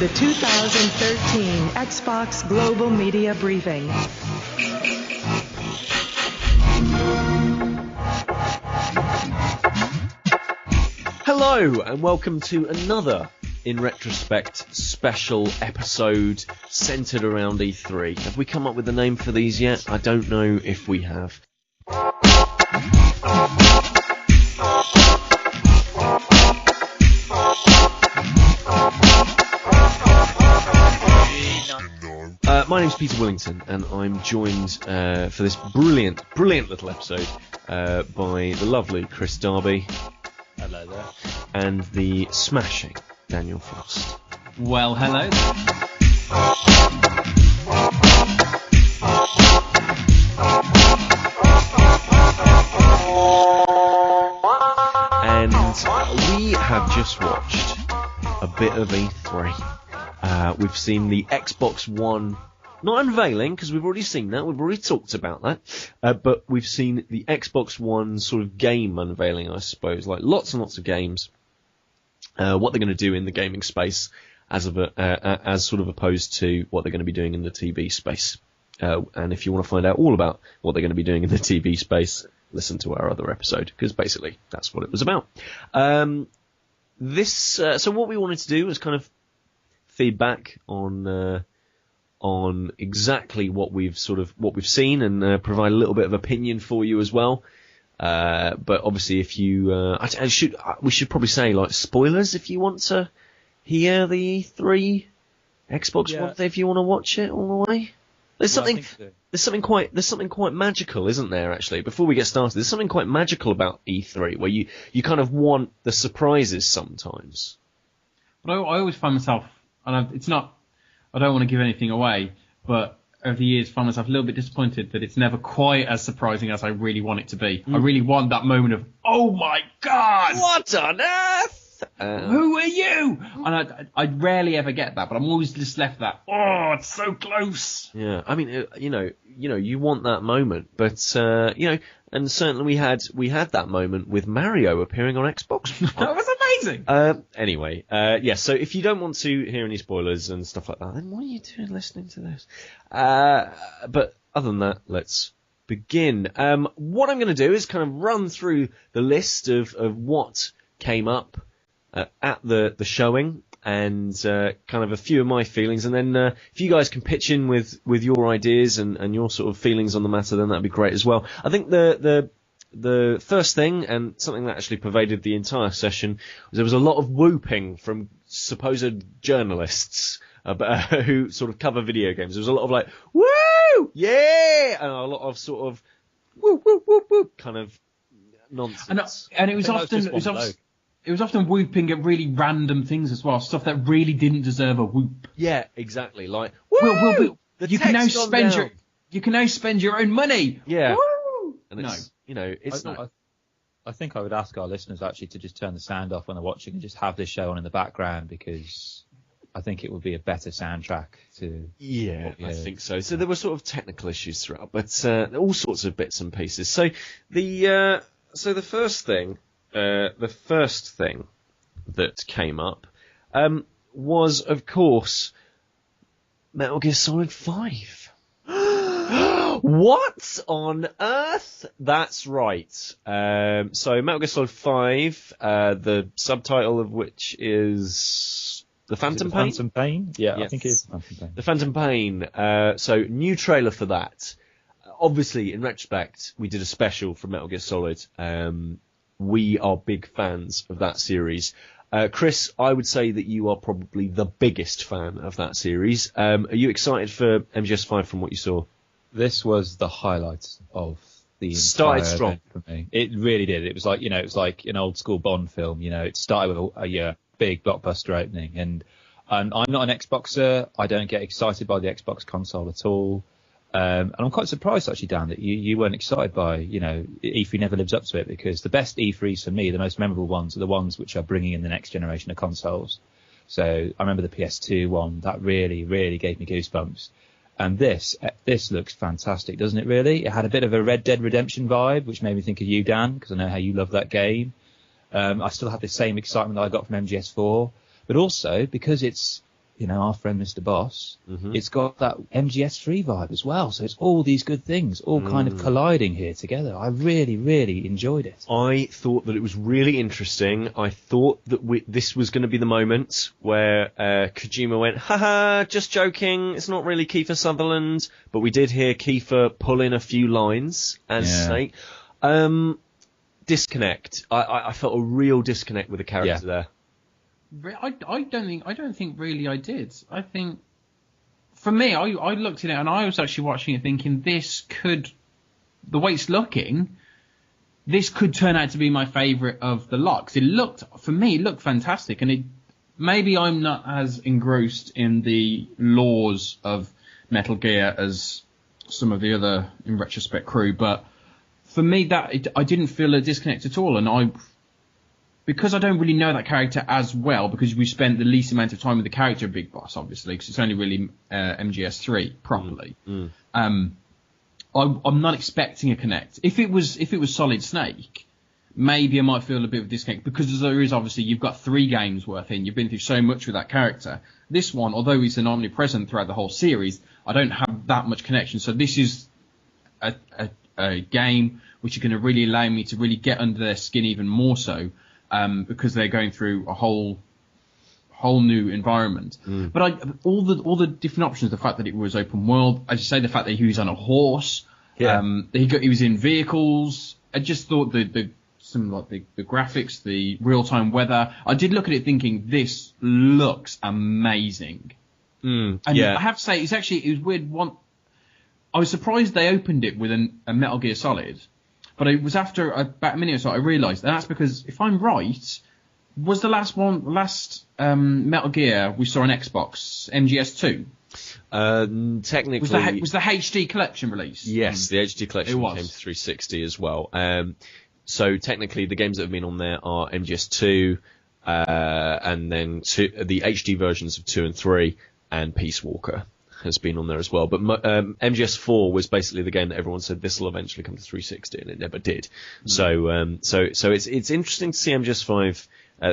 the 2013 Xbox Global Media Briefing. Hello and welcome to another InRetroSpect special episode centred around E3. Have we come up with a name for these yet? I don't know if we have. My name's Peter Willington, and I'm joined for this brilliant little episode by the lovely Kris Darby. Hello there. And the smashing Daniel Frost. Well, hello. And we have just watched a bit of E3. We've seen the Xbox One, not unveiling, because we've already seen that, we've already talked about that, but we've seen the Xbox One sort of game unveiling, I suppose, like lots and lots of games, what they're going to do in the gaming space, as sort of opposed to what they're going to be doing in the TV space. And if you want to find out all about what they're going to be doing in the TV space, listen to our other episode, because basically that's what it was about. So what we wanted to do was kind of feedback on exactly what we've seen and provide a little bit of opinion for you as well. But obviously, if you, we should probably say like spoilers if you want to hear the E3 Xbox One if you want to watch it all the way. There's something quite magical, isn't there? Actually, before we get started, there's something quite magical about E3 where you kind of want the surprises sometimes. But I always find myself, and I don't want to give anything away, but over the years, I find myself a little bit disappointed that it's never quite as surprising as I really want it to be. I really want that moment of, oh my God! What on earth? Who are you? And I rarely ever get that, but I'm always just left that, oh, it's so close. Yeah, I mean, you want that moment, but, and certainly we had that moment with Mario appearing on Xbox. That was amazing. Anyway, so if you don't want to hear any spoilers and stuff like that, then what are you doing listening to this? But other than that, let's begin. What I'm going to do is kind of run through the list of what came up at the showing, and kind of a few of my feelings, and then if you guys can pitch in with your ideas and your sort of feelings on the matter, then that'd be great as well. I think the first thing, and something that actually pervaded the entire session, was there was a lot of whooping from supposed journalists who sort of cover video games. There was a lot of like, woo, yeah, and a lot of sort of whoop, whoop, whoop, whoop kind of nonsense. And it was often whooping at really random things as well, stuff that really didn't deserve a whoop. Yeah, exactly. Like, woo! You can now spend your own money. Yeah. Woo! And it's, I think I would ask our listeners actually to just turn the sound off when they're watching and just have this show on in the background, because I think it would be a better soundtrack to. Yeah, I think so. So there were sort of technical issues throughout, but all sorts of bits and pieces. So the first thing that came up was, of course, Metal Gear Solid 5. What on earth? That's right. So Metal Gear Solid 5, the subtitle of which is The Phantom Pain? Phantom Pain? Yeah, yes. I think it is Phantom Pain. The Phantom Pain. So new trailer for that. Obviously, in retrospect, we did a special for Metal Gear Solid. We are big fans of that series. Kris, I would say that you are probably the biggest fan of that series. Are you excited for MGS5 from what you saw? This was the highlight of the started entire strong event for me. It really did. It was like, it was like an old school Bond film. It started with a big blockbuster opening, and I'm not an Xboxer. I don't get excited by the Xbox console at all. And I'm quite surprised actually, Dan, that you weren't excited by, E3 never lives up to it, because the best E3s for me, the most memorable ones, are the ones which are bringing in the next generation of consoles. So I remember the PS2 one, that really, really gave me goosebumps. And this looks fantastic, doesn't it really? It had a bit of a Red Dead Redemption vibe, which made me think of you, Dan, because I know how you love that game. I still have the same excitement that I got from MGS4, but also because it's our friend Mr. Boss, it's got that MGS3 vibe as well. So it's all these good things all kind of colliding here together. I really, really enjoyed it. I thought that it was really interesting. I thought that this was going to be the moment where Kojima went, haha, just joking, it's not really Kiefer Sutherland, but we did hear Kiefer pull in a few lines, as say. Disconnect. I felt a real disconnect with the character there. I don't think really I did. I think, for me, I looked at it and I was actually watching it thinking the way it's looking, this could turn out to be my favourite of the lot. 'Cause it looked fantastic, and maybe I'm not as engrossed in the laws of Metal Gear as some of the other InRetroSpect crew, but for me, I didn't feel a disconnect at all, and because I don't really know that character as well, because we spent the least amount of time with the character of Big Boss, obviously, because it's only really MGS3 properly. I'm not expecting a connect. If it was Solid Snake, maybe I might feel a bit of a disconnect, because there is obviously, you've got 3 games worth in, you've been through so much with that character. This one, although he's an omnipresent throughout the whole series, I don't have that much connection. So this is a game which is going to really allow me to really get under their skin even more so, because they're going through a whole new environment. But all the different options, the fact that it was open world, as you say, the fact that he was on a horse, he was in vehicles. I just thought the graphics, the real time weather. I did look at it thinking, this looks amazing. And I have to say, it was weird. I was surprised they opened it with a Metal Gear Solid, but it was after about a minute or so I realised, and that's because, if I'm right, was the last Metal Gear we saw on Xbox MGS2? Technically, was the HD collection released? Yes, the HD collection came to 360 as well. So technically, the games that have been on there are MGS2, and then the HD versions of 2 and 3, and Peace Walker has been on there as well. But MGS4 was basically the game that everyone said this will eventually come to 360, and it never did. So it's interesting to see MGS5,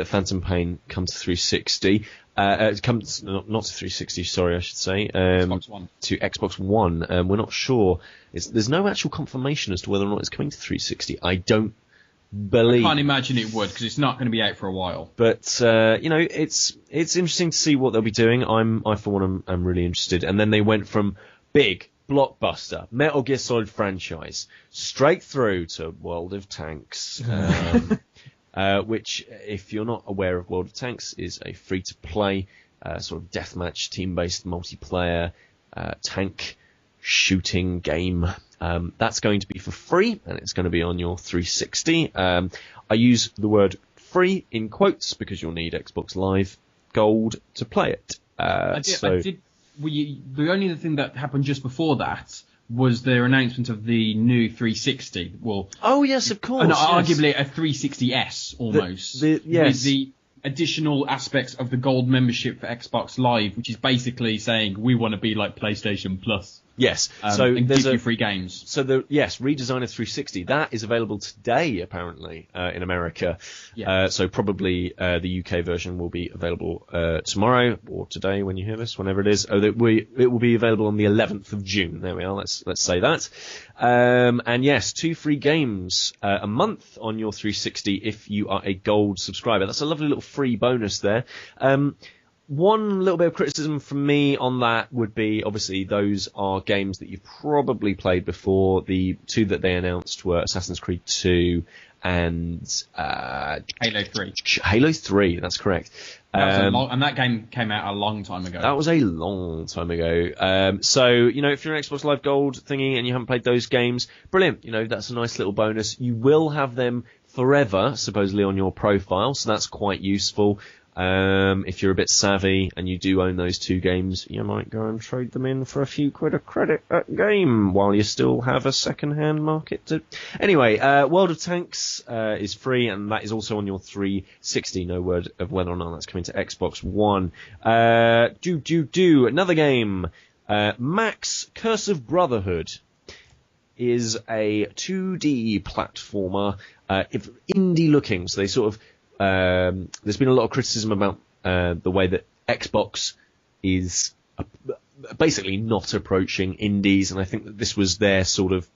Phantom Pain, come to 360. It comes not to 360, sorry, I should say. Xbox One. To Xbox One. We're not sure. There's no actual confirmation as to whether or not it's coming to 360. I don't believe. I can't imagine it would, because it's not going to be out for a while. But it's interesting to see what they'll be doing. I for one am really interested. And then they went from big blockbuster Metal Gear Solid franchise straight through to World of Tanks, which, if you're not aware of World of Tanks, is a free to play sort of deathmatch team based multiplayer tank shooting game. That's going to be for free, and it's going to be on your 360. I use the word free in quotes because you'll need Xbox Live Gold to play it. The only thing that happened just before that was their announcement of the new 360. Well, oh yes, of course, and yes. Arguably a 360S almost. Yes. With the additional aspects of the gold membership for Xbox Live, which is basically saying we want to be like PlayStation Plus. Yes, and give you free games. So redesign of 360 that is available today apparently in America. Yeah. So probably the UK version will be available tomorrow or today when you hear this, whenever it is. It will be available on the 11th of June. There we are. Let's say that. And yes, 2 free games a month on your 360 if you are a gold subscriber. That's a lovely little free bonus there. One little bit of criticism from me on that would be, obviously, those are games that you've probably played before. The 2 that they announced were Assassin's Creed 2 and Halo 3. Halo 3, that's correct. And that game came out a long time ago. That was a long time ago. So, if you're an Xbox Live Gold thingy and you haven't played those games, brilliant. That's a nice little bonus. You will have them forever, supposedly, on your profile, so that's quite useful. If you're a bit savvy and you do own those 2 games, you might go and trade them in for a few quid of credit at game while you still have a second-hand market to... Anyway, World of Tanks is free, and that is also on your 360. No word of whether or not that's coming to Xbox One. Another game. Max Curse of Brotherhood is a 2D platformer, indie looking, so they sort of... there's been a lot of criticism about the way that Xbox is basically not approaching indies, and I think that this was their sort of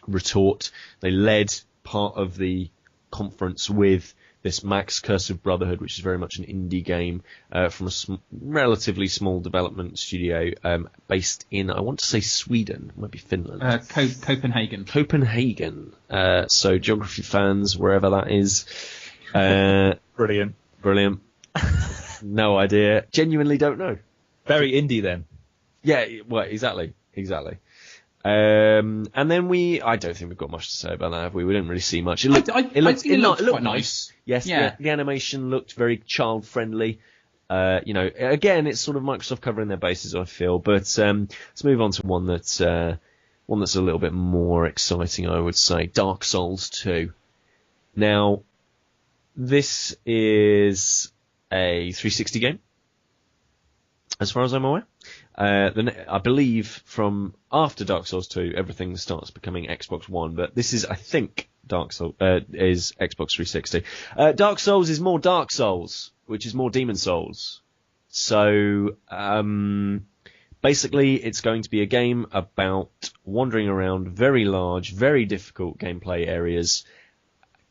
retort. They led part of the conference with this Max Curse of Brotherhood, which is very much an indie game from a relatively small development studio based in, I want to say Sweden, might be Finland. Copenhagen. Copenhagen. So geography fans, wherever that is. Brilliant. No idea. Genuinely don't know. Very indie then. Yeah, well, exactly. And then I don't think we've got much to say about that, have we? We didn't really see much. It looked quite nice. Yes, yeah. The animation looked very child friendly. Again, it's sort of Microsoft covering their bases, I feel. But let's move on to one that's a little bit more exciting, I would say. Dark Souls 2. Now, this is a 360 game, as far as I'm aware. I believe from after Dark Souls 2, everything starts becoming Xbox One, but this is, I think, Dark Souls is Xbox 360. Dark Souls is more Dark Souls, which is more Demon Souls. So, basically, it's going to be a game about wandering around very large, very difficult gameplay areas,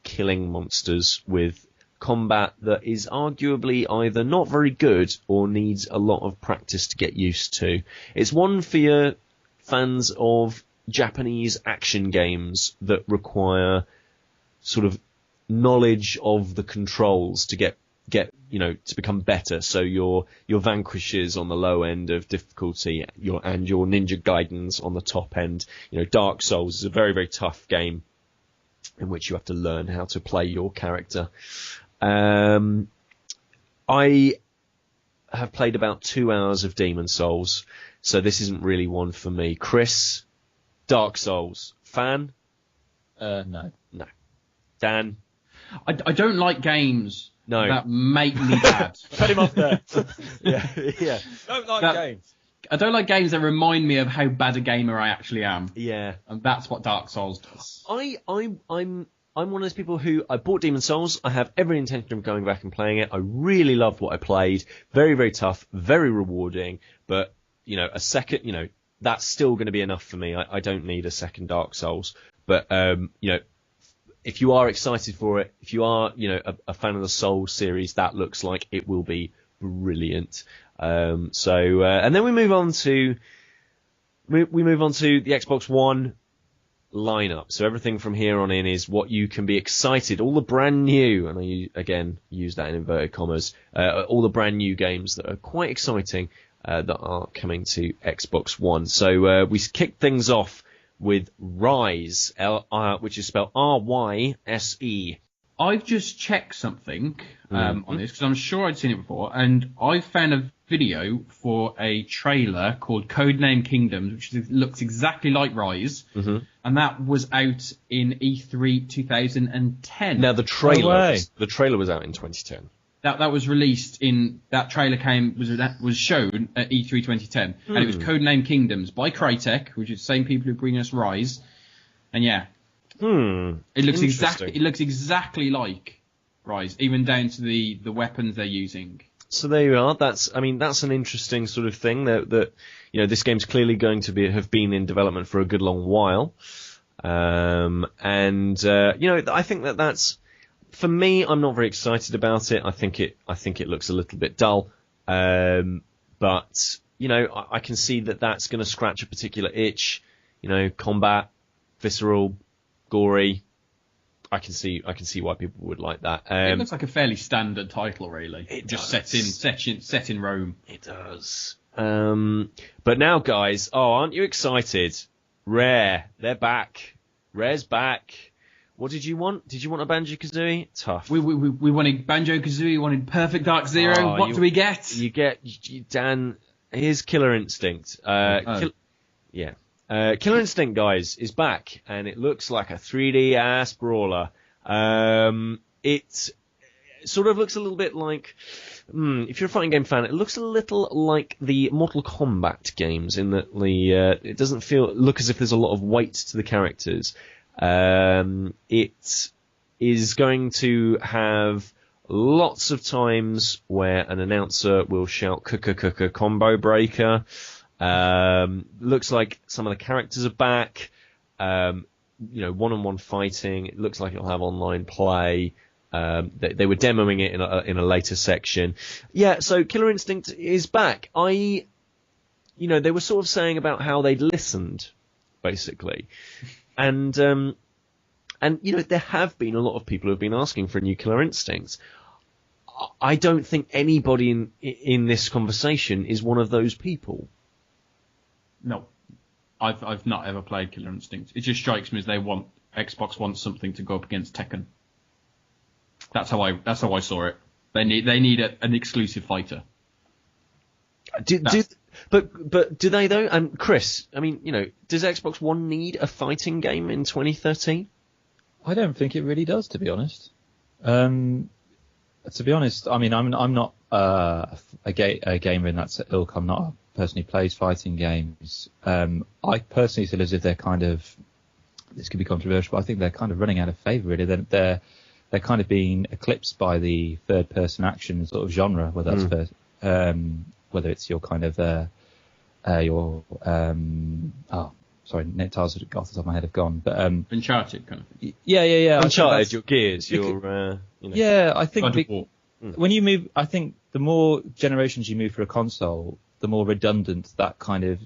killing monsters with combat that is arguably either not very good or needs a lot of practice to get used to. It's one for your fans of Japanese action games that require sort of knowledge of the controls to get to become better. So your Vanquishes on the low end of difficulty, your Ninja Gaidens on the top end. Dark Souls is a very, very tough game in which you have to learn how to play your character. I have played about 2 hours of Demon Souls, so this isn't really one for me. Kris, Dark Souls, fan? No. Dan? I don't like games No. that make me bad. Cut him off there. Yeah. Don't like games. I don't like games that remind me of how bad a gamer I actually am. Yeah. And that's what Dark Souls does. I'm one of those people who I bought Demon Souls. I have every intention of going back and playing it. I really loved what I played. Very, very tough, very rewarding. But, a second, that's still going to be enough for me. I don't need a second Dark Souls. But, if you are excited for it, if you are, a fan of the Souls series, that looks like it will be brilliant. And then we move on to the Xbox One lineup. So everything from here on in is what you can be excited. All the brand new, and I again use that in inverted commas, all the brand new games that are quite exciting that are coming to Xbox One. So we kick things off with RYSE, which is spelled RYSE. I've just checked something on this because I'm sure I'd seen it before, and I found a video for a trailer called Codename Kingdoms, which looks exactly like RYSE, and that was out in E3 2010. Now the trailer was out in 2010. That was released in that trailer was shown at E3 2010, and it was Codename Kingdoms by Crytek, which is the same people who bring us RYSE, and yeah. It looks exactly like RYSE, even down to the weapons they're using. So there you are. That's an interesting sort of thing that this game's clearly going to have been in development for a good long while. I think that's, for me, I'm not very excited about it. I think it looks a little bit dull. But I can see that that's going to scratch a particular itch. Combat, visceral, gory. I can see why people would like that. It looks like a fairly standard title, really. It just does. set in Rome. It does. But now, guys, aren't you excited? Rare, they're back. Rare's back. What did you want? Did you want a Banjo-Kazooie? Tough. We wanted Banjo-Kazooie. We wanted Perfect Dark Zero. What do we get? You get Dan. Here's Killer Instinct. Killer Instinct, guys, is back, and it looks like a 3D ass brawler. It sort of looks a little bit like, if you're a fighting game fan, it looks a little like the Mortal Kombat games in that it doesn't look as if there's a lot of weight to the characters. It is going to have lots of times where an announcer will shout combo breaker. Looks like some of the characters are back. One-on-one fighting. It looks like it'll have online play. They were demoing it in a later section. Yeah, so Killer Instinct is back. They were sort of saying about how they'd listened, basically. And there have been a lot of people who have been asking for a new Killer Instinct. I don't think anybody in this conversation is one of those people. No. I've not ever played Killer Instinct. It just strikes me as Xbox wants something to go up against Tekken. That's how I saw it. They need an exclusive fighter. But do they though? And Kris, I mean, does Xbox One need a fighting game in 2013? I don't think it really does, to be honest. I mean, I'm not a gamer in that ilk. I'm not a person who plays fighting games. I personally feel as if they're kind of, this could be controversial, but I think they're kind of running out of favour, really. They're kind of being eclipsed by the third-person action sort of genre, whether that's whether it's your kind of titles off the top of my head have gone, but Uncharted kind of thing. Yeah. Uncharted, your Gears, Yeah, I think when you move, I think the more generations you move for a console, the more redundant that kind of.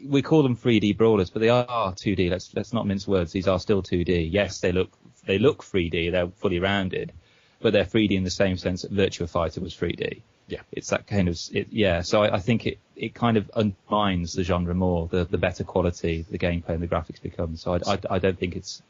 We call them 3D brawlers, but they are 2D. Let's not mince words. These are still 2D. Yes, they look 3D. They're fully rounded, but they're 3D in the same sense that Virtua Fighter was 3D. Yeah, it's that kind of So I think it kind of undermines the genre more. The better quality the gameplay and the graphics become. So I don't think it's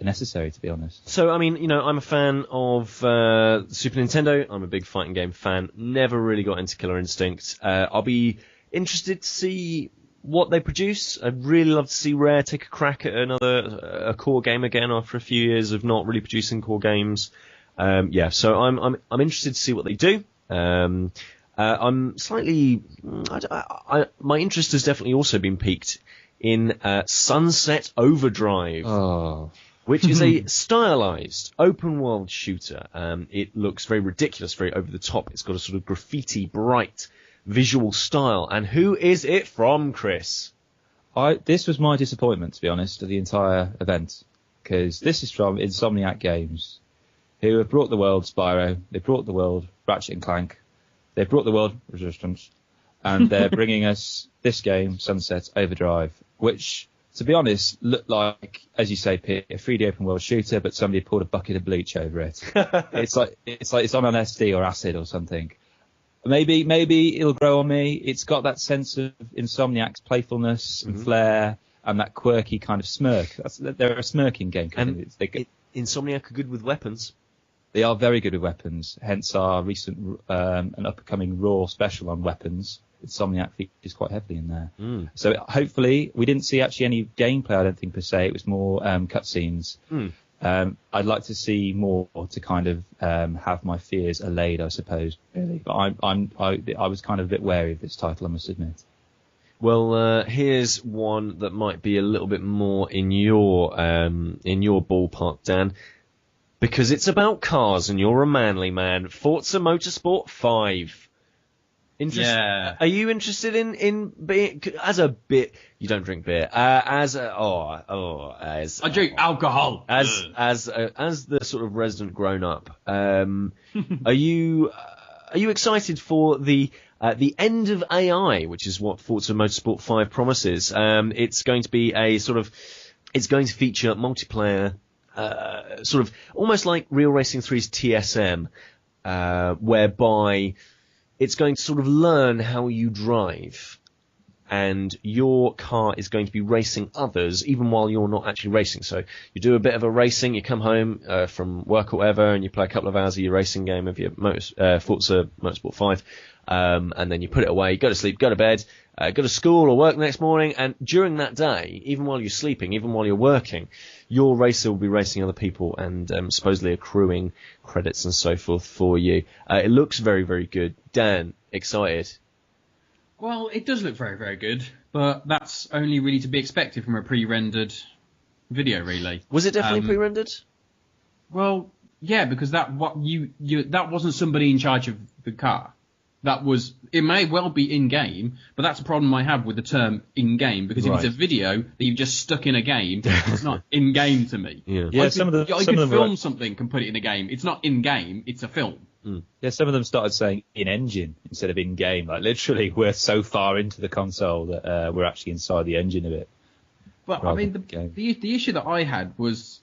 necessary, to be honest. So I mean, I'm a fan of Super Nintendo. I'm a big fighting game fan. Never really got into Killer Instinct. I'll be interested to see what they produce. I'd really love to see Rare take a crack at a core game again after a few years of not really producing core games. So I'm interested to see what they do. I'm slightly. My interest has definitely also been piqued in Sunset Overdrive, which is a stylized open world shooter. It looks very ridiculous, very over the top. It's got a sort of graffiti bright visual style. And who is it from, Kris? This was my disappointment, to be honest, of the entire event, because this is from Insomniac Games, who have brought the world Spyro, they brought the world Ratchet & Clank, they brought the world Resistance, and they're bringing us this game, Sunset Overdrive, which, to be honest, looked like, as you say, Pete, a 3D open world shooter, but somebody poured a bucket of bleach over it. It's like it's on LSD or acid or something. Maybe it'll grow on me. It's got that sense of Insomniac's playfulness and flair and that quirky kind of smirk. They're a smirking game. Insomniac are good with weapons. They are very good with weapons. Hence our recent and upcoming Raw special on weapons. Insomniac features quite heavily in there. So hopefully we didn't see actually any gameplay. I don't think per se. It was more cutscenes. I'd like to see more to kind of have my fears allayed, I suppose. Really, but I was kind of a bit wary of this title, I must admit. Well, here's one that might be a little bit more in your ballpark, Dan, because it's about cars and you're a manly man. Forza Motorsport 5. Yeah. Are you interested in being as a bit? You don't drink beer. I drink alcohol. As the sort of resident grown up, are you excited for the end of AI, which is what Forza Motorsport 5 promises? It's going to be it's going to feature multiplayer, sort of almost like Real Racing 3's TSM, whereby it's going to sort of learn how you drive, and your car is going to be racing others even while you're not actually racing. So you do a bit of a racing, you come home from work or whatever, and you play a couple of hours of your racing game of your Forza Motorsport 5, and then you put it away, go to sleep, go to bed, go to school or work the next morning, and during that day, even while you're sleeping, even while you're working, your racer will be racing other people and supposedly accruing credits and so forth for you. It looks very, very good. Dan, excited? Well, it does look very, very good, but that's only really to be expected from a pre-rendered video relay. Was it definitely pre-rendered? Well, Yeah, because that wasn't somebody in charge of the car. It may well be in-game, but that's a problem I have with the term in-game, because if it's a video that you've just stuck in a game, it's not in-game to me. Yeah, I could film something and put it in a game. It's not in-game, it's a film. Yeah, some of them started saying in-engine instead of in-game. Like, literally, we're so far into the console that we're actually inside the engine of it. But, I mean, the issue that I had was,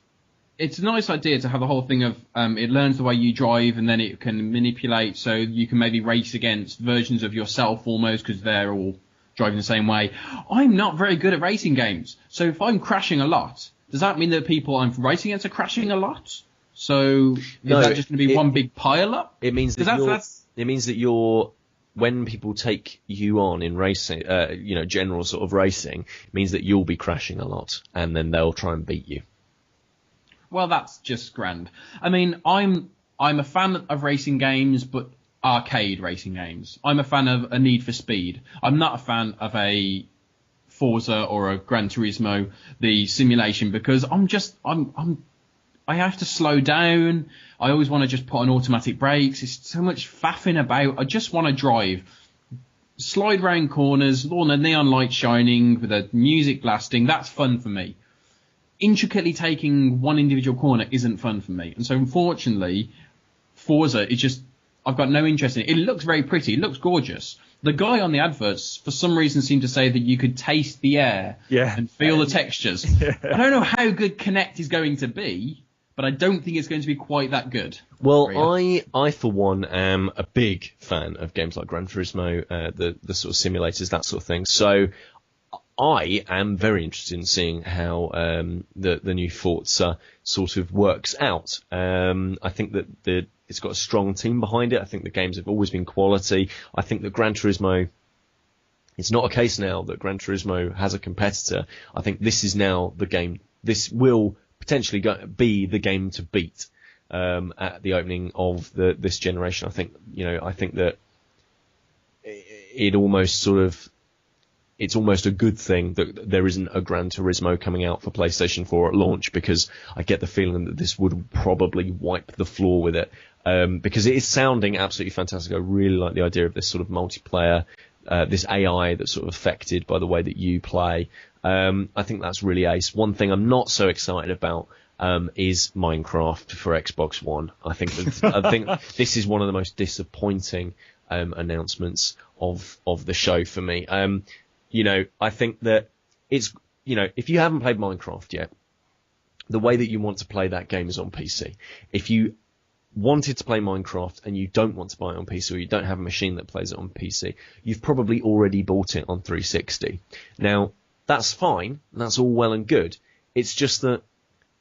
it's a nice idea to have the whole thing of it learns the way you drive, and then it can manipulate, so you can maybe race against versions of yourself almost, because they're all driving the same way. I'm not very good at racing games, so if I'm crashing a lot, does that mean that people I'm racing against are crashing a lot? So is that just going to be one big pile up? It means that you're when people take you on in racing, general sort of racing, it means that you'll be crashing a lot, and then they'll try and beat you. Well, that's just grand. I mean, I'm a fan of racing games, but arcade racing games. I'm a fan of a Need for Speed. I'm not a fan of a Forza or a Gran Turismo, the simulation, because I have to slow down. I always want to just put on automatic brakes. It's so much faffing about. I just want to drive, slide round corners, all the neon light shining with the music blasting. That's fun for me. Intricately taking one individual corner isn't fun for me. And so, unfortunately, Forza is just, I've got no interest in it. It looks very pretty. It looks gorgeous. The guy on the adverts, for some reason, seemed to say that you could taste the air and feel the textures. Yeah. I don't know how good Kinect is going to be, but I don't think it's going to be quite that good. Well, I for one am a big fan of games like Gran Turismo, the sort of simulators, that sort of thing. So I am very interested in seeing how the new Forza sort of works out. I think that it's got a strong team behind it. I think the games have always been quality. I think that Gran Turismo, it's not a case now that Gran Turismo has a competitor. I think this is now the game. This will potentially be the game to beat at the opening of this generation. I think that it almost sort of, it's almost a good thing that there isn't a Gran Turismo coming out for PlayStation 4 at launch, because I get the feeling that this would probably wipe the floor with it, because it is sounding absolutely fantastic. I really like the idea of this sort of multiplayer, this AI that's sort of affected by the way that you play. I think that's really ace. One thing I'm not so excited about is Minecraft for Xbox One. I think this is one of the most disappointing announcements of the show for me. I think that it's, if you haven't played Minecraft yet, the way that you want to play that game is on PC. If you wanted to play Minecraft and you don't want to buy it on PC, or you don't have a machine that plays it on PC, you've probably already bought it on 360. Now, that's fine. That's all well and good. It's just that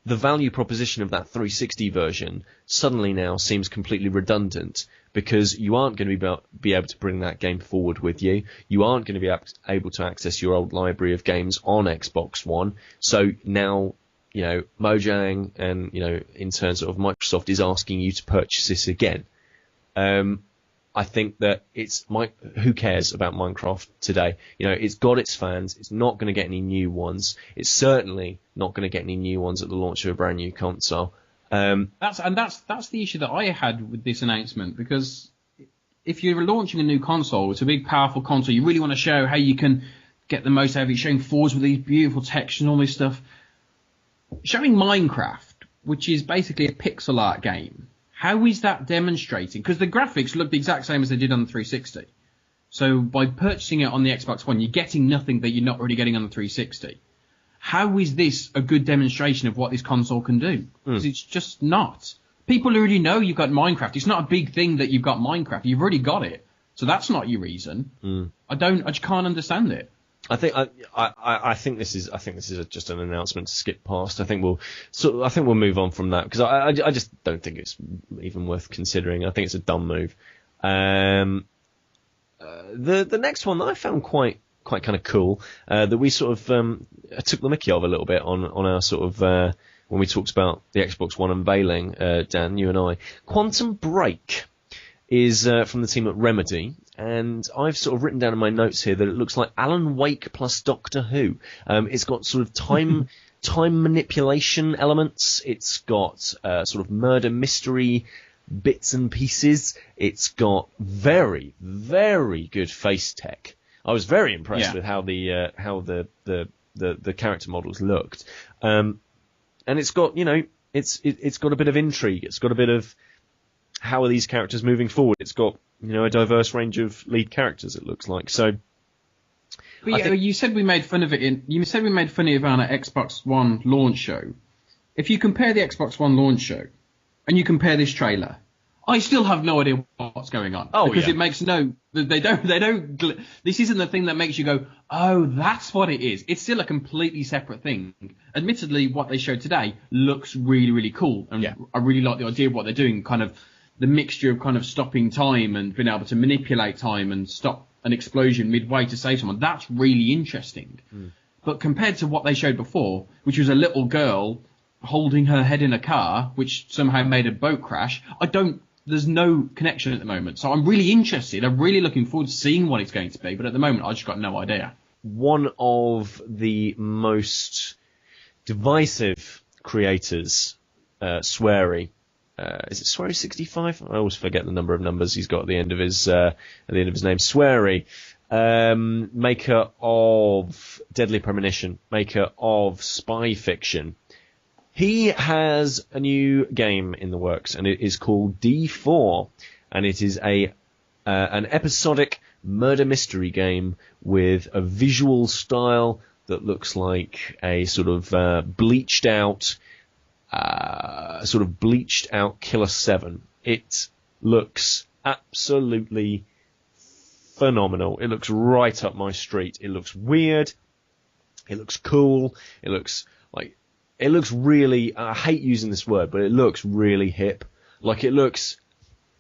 the value proposition of that 360 version suddenly now seems completely redundant, because you aren't going to be able to bring that game forward with you. You aren't going to be able to access your old library of games on Xbox One. So now, Mojang and, in terms of Microsoft, is asking you to purchase this again. I think that who cares about Minecraft today? It's got its fans. It's not going to get any new ones. It's certainly not going to get any new ones at the launch of a brand new console. That's the issue that I had with this announcement, because if you're launching a new console, it's a big, powerful console. You really want to show how you can get the most out of it, showing Forza with these beautiful textures and all this stuff. Showing Minecraft, which is basically a pixel art game, how is that demonstrating? Because the graphics look the exact same as they did on the 360. So by purchasing it on the Xbox One, you're getting nothing that you're not already getting on the 360. How is this a good demonstration of what this console can do? Because it's just not. People already know you've got Minecraft. It's not a big thing that you've got Minecraft. You've already got it. So that's not your reason. I just can't understand it. I think this is just an announcement to skip past. I think we'll move on from that, because I just don't think it's even worth considering. I think it's a dumb move. The next one that I found quite kind of cool, that we sort of took the mickey of a little bit on our sort of when we talked about the Xbox One unveiling, Dan, you and I. Quantum Break is from the team at Remedy, and I've sort of written down in my notes here that it looks like Alan Wake plus Doctor Who. It's got sort of time manipulation elements. It's got sort of murder mystery bits and pieces. It's got very, very good face tech. I was very impressed with how the character models looked. And it's got, it's got a bit of intrigue. It's got a bit of how are these characters moving forward. It's got, a diverse range of lead characters, it looks like. So, but you said we made fun of it you said we made fun of it on an Xbox One launch show. If you compare the Xbox One launch show and you compare this trailer, I still have no idea what's going on. Oh, because it makes they don't, this isn't the thing that makes you go, oh, that's what it is. It's still a completely separate thing. Admittedly, what they showed today looks really, really cool. And I really like the idea of what they're doing, kind of the mixture of kind of stopping time and being able to manipulate time and stop an explosion midway to save someone. That's really interesting. But compared to what they showed before, which was a little girl holding her head in a car, which somehow made a boat crash, there's no connection at the moment. So I'm really interested. I'm really looking forward to seeing what it's going to be. But at the moment, I just got no idea. One of the most divisive creators, Swery, is it Swery 65? I always forget the number of numbers he's got at the end of his name. Swery, maker of Deadly Premonition, maker of Spy Fiction. He has a new game in the works, and it is called D4, and it is an episodic murder mystery game with a visual style that looks like a sort of bleached out Killer 7. It looks absolutely phenomenal. It looks right up my street. It looks weird. It looks cool. It looks really, I hate using this word, but it looks really hip. Like, it looks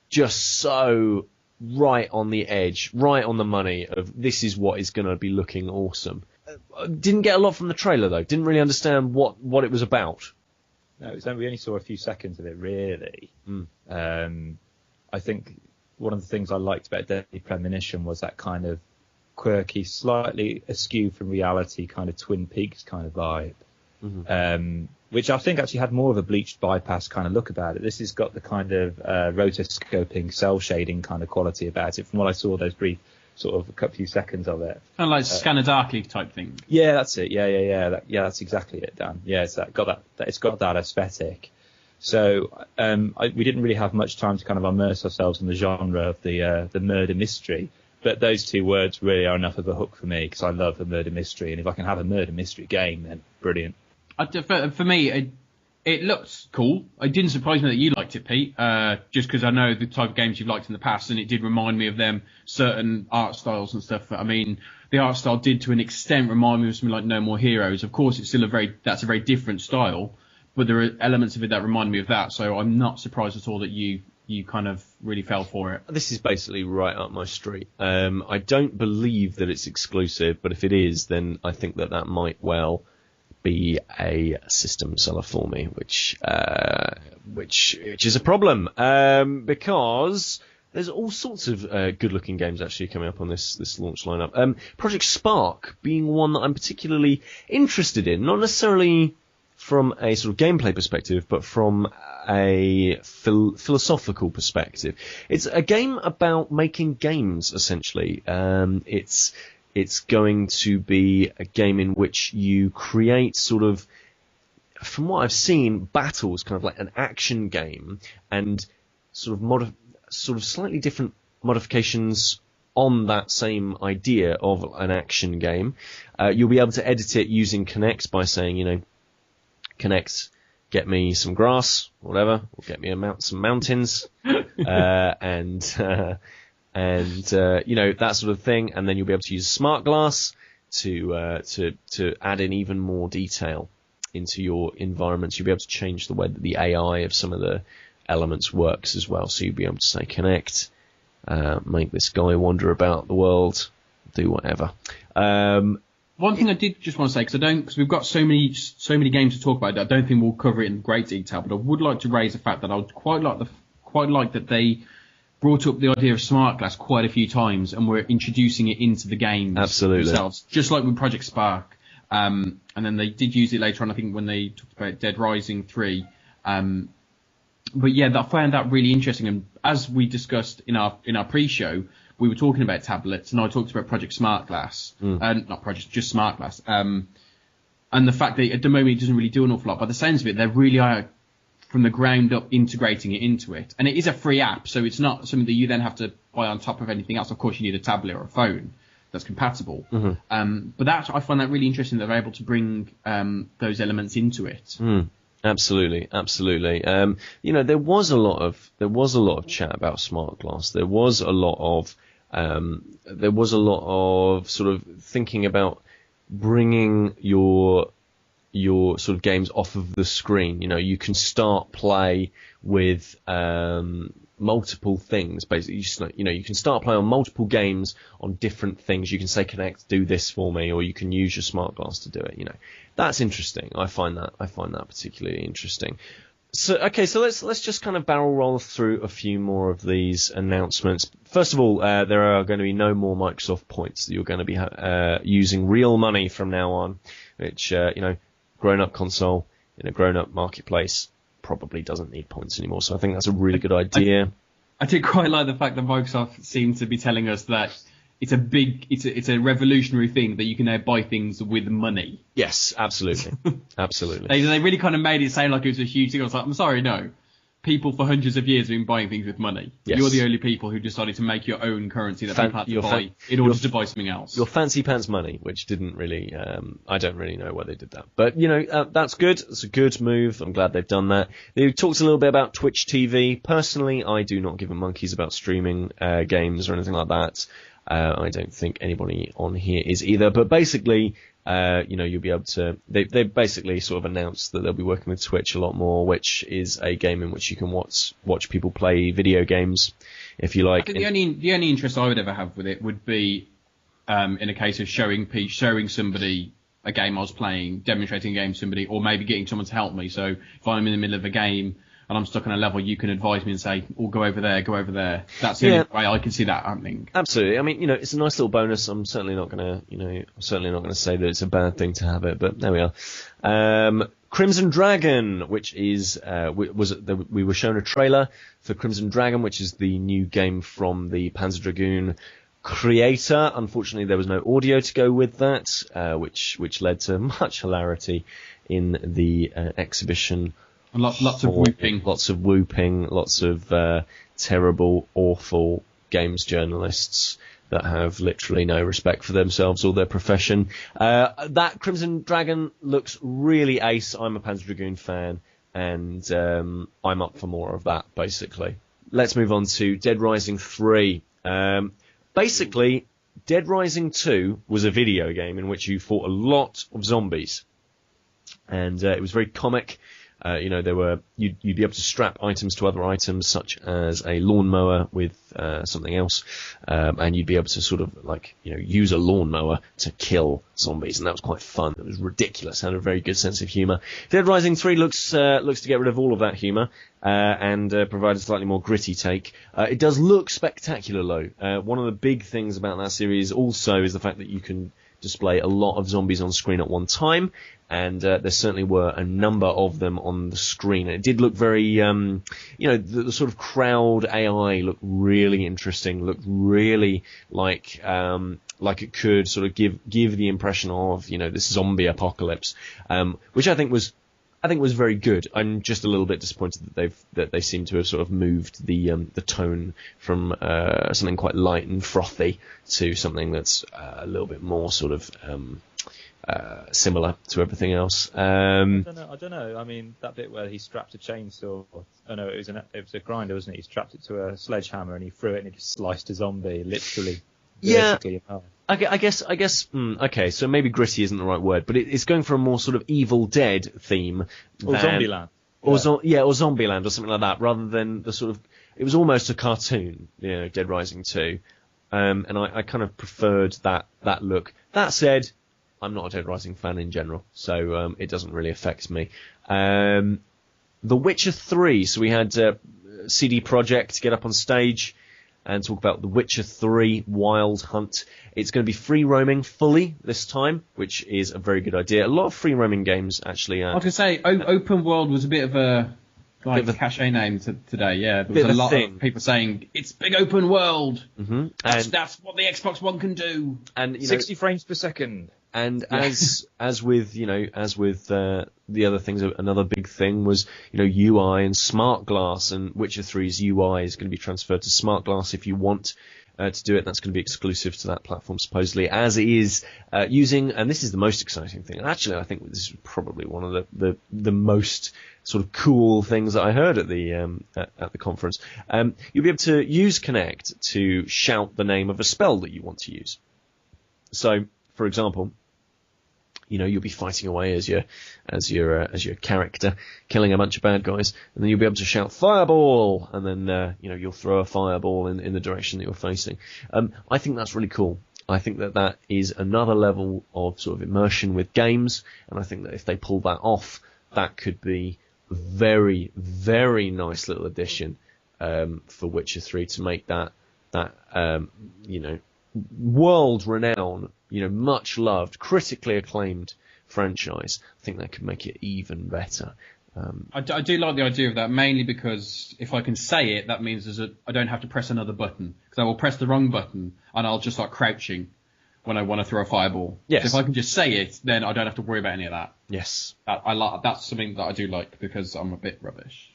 just so right on the edge, right on the money of this is what is going to be looking awesome. Didn't get a lot from the trailer, though. Didn't really understand what it was about. No, we only saw a few seconds of it, really. I think one of the things I liked about Deadly Premonition was that kind of quirky, slightly askew from reality kind of Twin Peaks kind of vibe. Which I think actually had more of a bleached bypass kind of look about it. This has got the kind of rotoscoping, cell shading kind of quality about it from what I saw those brief sort of a few seconds of it. Kind of like Scanner Darkly type thing. Yeah, that's it. Yeah. That's exactly it, Dan. Yeah, it's got that aesthetic. So we didn't really have much time to kind of immerse ourselves in the genre of the murder mystery. But those two words really are enough of a hook for me because I love a murder mystery, and if I can have a murder mystery game, then brilliant. For me, it looks cool. It didn't surprise me that you liked it, Pete, just because I know the type of games you've liked in the past, and it did remind me of them, certain art styles and stuff. I mean, the art style did to an extent remind me of something like No More Heroes. Of course, it's still that's a very different style, but there are elements of it that remind me of that, so I'm not surprised at all that you kind of really fell for it. This is basically right up my street. I don't believe that it's exclusive, but if it is, then I think that might well be a system seller for me, which is a problem, because there's all sorts of good-looking games actually coming up on this launch lineup. Project Spark being one that I'm particularly interested in, not necessarily from a sort of gameplay perspective, but from a philosophical perspective. It's a game about making games, essentially. It's going to be a game in which you create sort of, from what I've seen, battles, kind of like an action game, and sort of slightly different modifications on that same idea of an action game. You'll be able to edit it using Connect by saying, Connect, get me some grass, whatever, or get me some mountains, and that sort of thing, and then you'll be able to use smart glass to add in even more detail into your environments. You'll be able to change the way that the AI of some of the elements works as well. So you'll be able to say, Connect, make this guy wander about the world, do whatever. One thing I did just want to say, because we've got so many games to talk about, I don't think we'll cover it in great detail, but I would like to raise the fact that I would quite like that they brought up the idea of smart glass quite a few times, and we're introducing it into the games themselves, just like with Project Spark. And then they did use it later on, I think, when they talked about Dead Rising 3. But yeah, I found that really interesting. And as we discussed in our pre-show, we were talking about tablets, and I talked about Project Smart Glass, just Smart Glass. And the fact that at the moment it doesn't really do an awful lot. By the sounds of it, they really are from the ground up integrating it into it. And it is a free app, so it's not something that you then have to buy on top of anything else. Of course, you need a tablet or a phone that's compatible. Mm-hmm. But I find that really interesting that they're able to bring those elements into it. Absolutely. There was a lot of chat about smart glass. There was a lot of sort of thinking about bringing your sort of games off of the screen. You can start play with multiple things. Basically, you can start play on multiple games on different things. You can say, Connect, do this for me, or you can use your smart glass to do it. That's interesting. I find that particularly interesting. So let's just kind of barrel roll through a few more of these announcements. First of all, there are going to be no more Microsoft points. That you're going to be using real money from now on, which grown-up console in a grown-up marketplace probably doesn't need points anymore. So I think that's a really good idea. I did quite like the fact that Microsoft seems to be telling us that it's a revolutionary thing that you can now buy things with money. Yes, absolutely. Absolutely. They really kind of made it sound like it was a huge thing. I was like, I'm sorry, no. People for hundreds of years have been buying things with money. Yes. You're the only people who decided to make your own currency that people had to buy in order to buy something else. Your fancy pants money, which didn't really, I don't really know why they did that. But, that's good. It's a good move. I'm glad they've done that. They talked a little bit about Twitch TV. Personally, I do not give a monkeys about streaming games or anything like that. I don't think anybody on here is either. But basically, you'll be able to. They basically sort of announced that they'll be working with Twitch a lot more, which is a game in which you can watch people play video games, if you like. I think the only interest I would ever have with it would be in a case of showing somebody a game I was playing, demonstrating a game to somebody, or maybe getting someone to help me. So if I'm in the middle of a game and I'm stuck on a level, you can advise me and say, "Oh, go over there, go over there." That's the only way I can see that happening. Absolutely. I mean, it's a nice little bonus. I'm certainly not gonna say that it's a bad thing to have it, but there we are. Crimson Dragon, which is we were shown a trailer for Crimson Dragon, which is the new game from the Panzer Dragoon creator. Unfortunately, there was no audio to go with that, which led to much hilarity in the exhibition. Lots of whooping. Lots of terrible, awful games journalists that have literally no respect for themselves or their profession. That Crimson Dragon looks really ace. I'm a Panzer Dragoon fan, and I'm up for more of that, basically. Let's move on to Dead Rising 3. Basically, Dead Rising 2 was a video game in which you fought a lot of zombies. And it was very comic. You'd be able to strap items to other items, such as a lawnmower with something else, and you'd be able to sort of use a lawnmower to kill zombies, and that was quite fun. It was ridiculous, had a very good sense of humour. Dead Rising 3 looks to get rid of all of that humour and provide a slightly more gritty take. It does look spectacular, though. One of the big things about that series also is the fact that you can display a lot of zombies on screen at one time, and there certainly were a number of them on the screen. And it did look very, the sort of crowd AI looked really interesting, looked really like it could sort of give the impression of, this zombie apocalypse, which I think was very good. I'm just a little bit disappointed that they seem to have sort of moved the tone from something quite light and frothy to something that's a little bit more sort of similar to everything else. I don't know. I mean, that bit where he strapped a chainsaw. Oh no, it was a grinder, wasn't it? He strapped it to a sledgehammer and he threw it and he just sliced a zombie, literally. Yeah. I guess. Okay, so maybe gritty isn't the right word, but it's going for a more sort of Evil Dead theme, or Zombieland, or Zombieland, or something like that, rather than the sort of. It was almost a cartoon, Dead Rising 2, and I kind of preferred that look. That said, I'm not a Dead Rising fan in general, so it doesn't really affect me. The Witcher 3. So we had CD Projekt get up on stage and talk about The Witcher 3 Wild Hunt. It's going to be free roaming fully this time, which is a very good idea. A lot of free roaming games actually. I was going to say, open world was a bit of a cachet name today. Yeah, there was a lot of people saying it's big open world. Mm-hmm. That's what the Xbox One can do. And 60 frames per second. And as with the other things, another big thing was UI and Smart Glass, and Witcher 3's UI is going to be transferred to Smart Glass if you want to do it. That's going to be exclusive to that platform supposedly, as it is using, and this is the most exciting thing. Actually, I think this is probably one of the most sort of cool things that I heard at the conference. You'll be able to use Kinect to shout the name of a spell that you want to use. So, for example, you'll be fighting away as your character, killing a bunch of bad guys, and then you'll be able to shout fireball, and then you'll throw a fireball in the direction that you're facing. I think that's really cool. I think that is another level of sort of immersion with games, and I think that if they pull that off, that could be a very, very nice little addition for Witcher 3 to make that world renowned, much loved, critically acclaimed franchise. I think that could make it even better. I do like the idea of that, mainly because if I can say it, that means I don't have to press another button, because I will press the wrong button and I'll just start crouching when I want to throw a fireball. Yes. So if I can just say it, then I don't have to worry about any of that. Yes. That's something that I do like, because I'm a bit rubbish.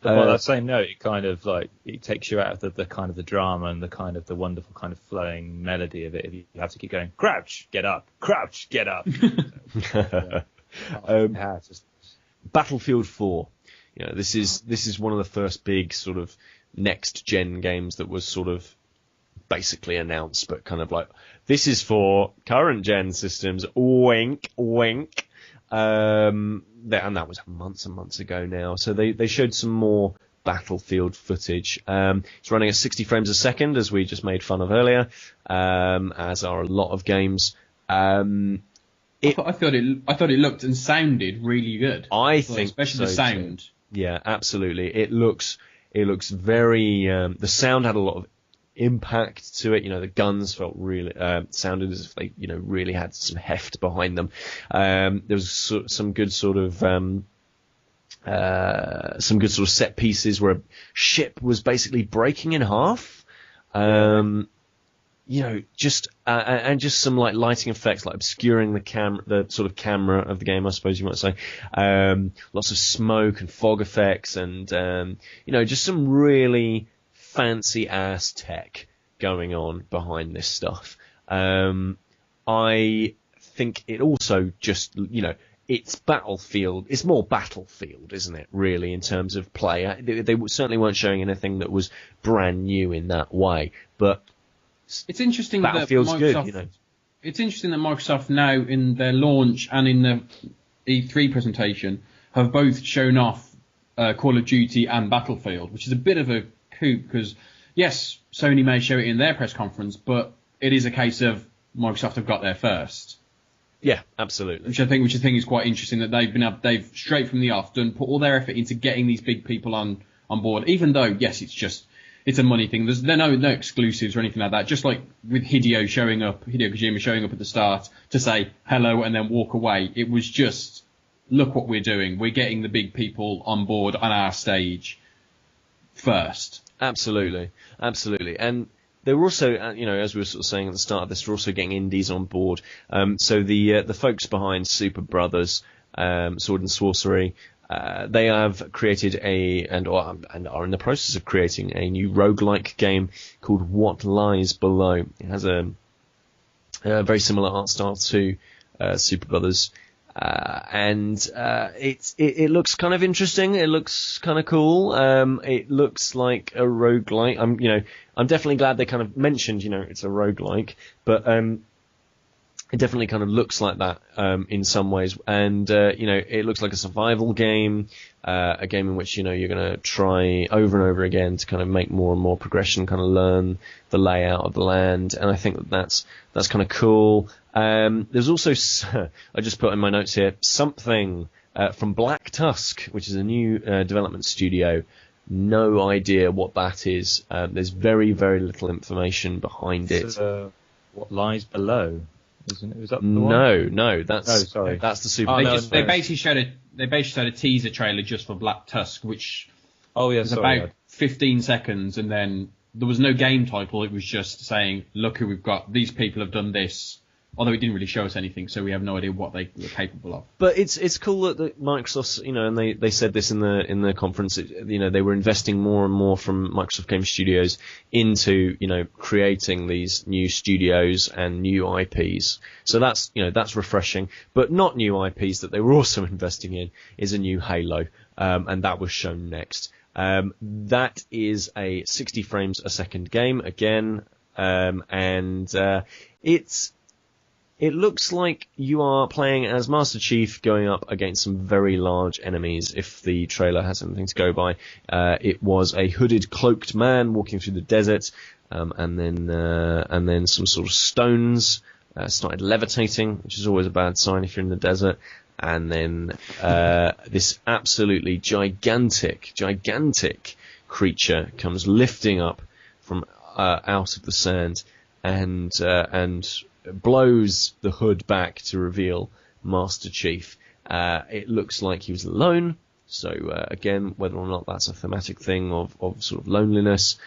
But by that same note, it kind of it takes you out of the kind of the drama and the kind of the wonderful kind of flowing melody of it. If you have to keep going, crouch, get up, crouch, get up. Battlefield 4. This is one of the first big sort of next gen games that was sort of basically announced, but kind of like, this is for current gen systems. Wink, wink. And that was months and months ago now. So they showed some more Battlefield footage. It's running at 60 frames a second, as we just made fun of earlier, as are a lot of games. I thought it looked and sounded really good. I think, especially the sound. Too. Yeah, absolutely. It looks very. The sound had a lot of impact to it. The guns felt really sounded as if they really had some heft behind them. There was some good sort of set pieces where a ship was basically breaking in half. Just some lighting effects, like obscuring the sort of camera of the game, I suppose you might say. Lots of smoke and fog effects, and just some really fancy ass tech going on behind this stuff. I think it also just, it's Battlefield. It's more Battlefield, isn't it, really, in terms of play? They certainly weren't showing anything that was brand new in that way, but it's interesting Battlefield's that Microsoft, good, It's interesting that Microsoft now, in their launch and in the E3 presentation, have both shown off Call of Duty and Battlefield, which is a bit of a coup, because yes, Sony may show it in their press conference, but it is a case of Microsoft have got there first. Yeah, absolutely. Which I think is quite interesting, that they've straight from the off put all their effort into getting these big people on board, even though yes, it's a money thing. There are no exclusives or anything like that. Just like with Hideo Kojima showing up at the start to say hello and then walk away. It was just, look what we're doing. We're getting the big people on board on our stage first. Absolutely. And they were also, as we were sort of saying at the start of this, we're also getting indies on board. So the folks behind Super Brothers, Sword and Sorcery, they have created and are in the process of creating a new roguelike game called What Lies Below. It has a very similar art style to Super Brothers. It looks kind of interesting. It looks kind of cool. It looks like a roguelike. I'm definitely glad they kind of mentioned, it's a roguelike, but it definitely kind of looks like that in some ways. And it looks like a survival game, a game in which you're going to try over and over again to kind of make more and more progression, kind of learn the layout of the land. And I think that's kind of cool. There's also, I just put in my notes here, something from Black Tusk, which is a new development studio No idea what that is. There's very, very little information behind it. What lies below? Isn't it? Was that the one? No, that's the Super. They basically showed a teaser trailer just for Black Tusk, which was about 15 seconds, and then there was no game title. It was just saying, "Look who we've got. These people have done this." Although it didn't really show us anything, so we have no idea what they were capable of. But it's cool that Microsoft's, and they said this in the conference. They were investing more and more from Microsoft Game Studios into creating these new studios and new IPs. So that's refreshing. But not new IPs that they were also investing in is a new Halo, and that was shown next. That is a 60 frames a second game again, and it looks like you are playing as Master Chief going up against some very large enemies, if the trailer has anything to go by. It was a hooded, cloaked man walking through the desert, and then some sort of stones started levitating, which is always a bad sign if you're in the desert. And then this absolutely gigantic creature comes lifting up from out of the sand and blows the hood back to reveal Master Chief. It looks like he was alone, so again, whether or not that's a thematic thing of sort of loneliness,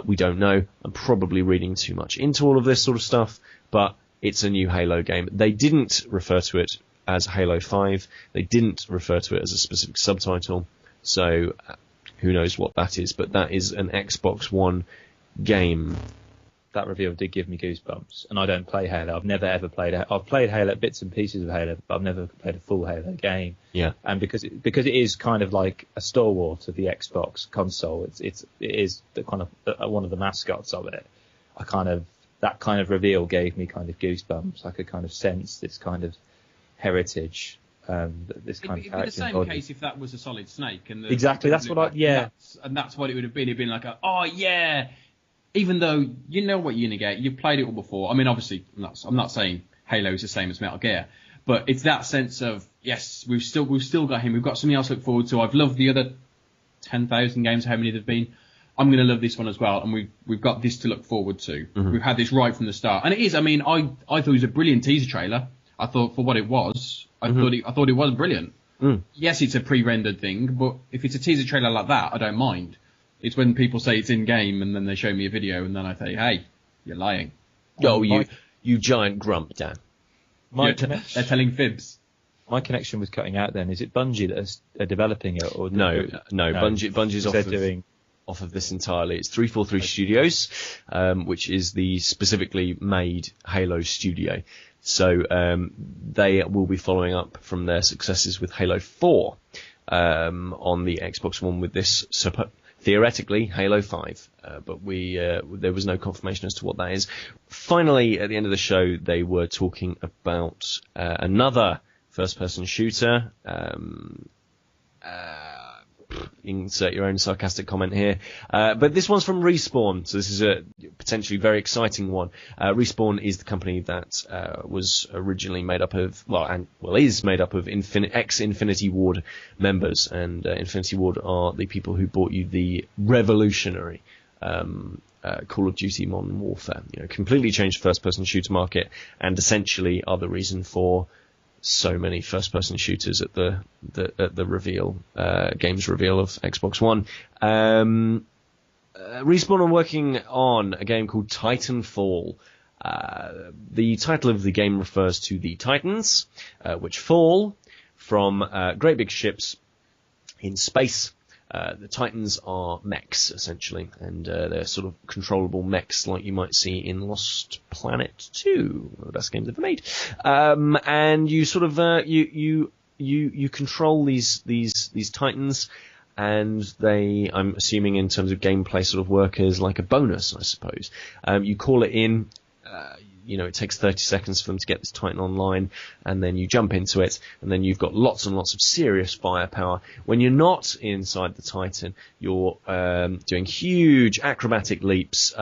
we don't know. I'm probably reading too much into all of this sort of stuff, but it's a new Halo game. They didn't refer to it as Halo 5. They didn't refer to it as a specific subtitle, so who knows what that is, but that is an Xbox One game. That reveal did give me goosebumps, and I don't play Halo. I've never ever played it. I've played Halo, bits and pieces of Halo, but I've never played a full Halo game. Yeah. And because it is kind of like a stalwart of the Xbox console, it is the kind of one of the mascots of it. That kind of reveal gave me kind of goosebumps. I could kind of sense this kind of heritage. This kind of character. It'd be the same case if that was a Solid Snake. Exactly. That's what and that's what it would have been. It'd been like oh yeah. Even though you know what you're going to get, you've played it all before. I mean, obviously, I'm not saying Halo is the same as Metal Gear, but it's that sense of, yes, we've still got him. We've got something else to look forward to. I've loved the other 10,000 games, how many there've been. I'm going to love this one as well, and we've got this to look forward to. Mm-hmm. We've had this right from the start, and it is. I mean, I thought it was a brilliant teaser trailer. I thought for what it was, I thought it was brilliant. Mm. Yes, it's a pre-rendered thing, but if it's a teaser trailer like that, I don't mind. It's when people say it's in-game and then they show me a video and then I say, hey, you're lying. Oh, you giant grump, Dan. They're telling fibs. My connection was cutting out then. Is it Bungie that are developing it? Or No. Bungie's off of this entirely. It's 343 Studios, which is the specifically made Halo studio. So they will be following up from their successes with Halo 4 on the Xbox One with this theoretically Halo 5, but there was no confirmation as to what that is. Finally, at the end of the show, they were talking about another first-person shooter. Insert your own sarcastic comment here. But this one's from Respawn, so this is a potentially very exciting one. Respawn is the company that was originally made up of, is made up of ex-Infinity Ward members, and Infinity Ward are the people who bought you the revolutionary Call of Duty Modern Warfare. Completely changed the first-person shooter market, and essentially are the reason for so many first-person shooters at the reveal, games reveal of Xbox One. Respawn are working on a game called Titanfall. The title of the game refers to the Titans, which fall from great big ships in space. The Titans are mechs, essentially, and they're sort of controllable mechs like you might see in Lost Planet 2, one of the best games ever made. And you sort of you control these Titans, and they, I'm assuming in terms of gameplay, sort of work as like a bonus, I suppose. You call it in. It takes 30 seconds for them to get this Titan online, and then you jump into it, and then you've got lots and lots of serious firepower. When you're not inside the Titan, you're doing huge acrobatic leaps,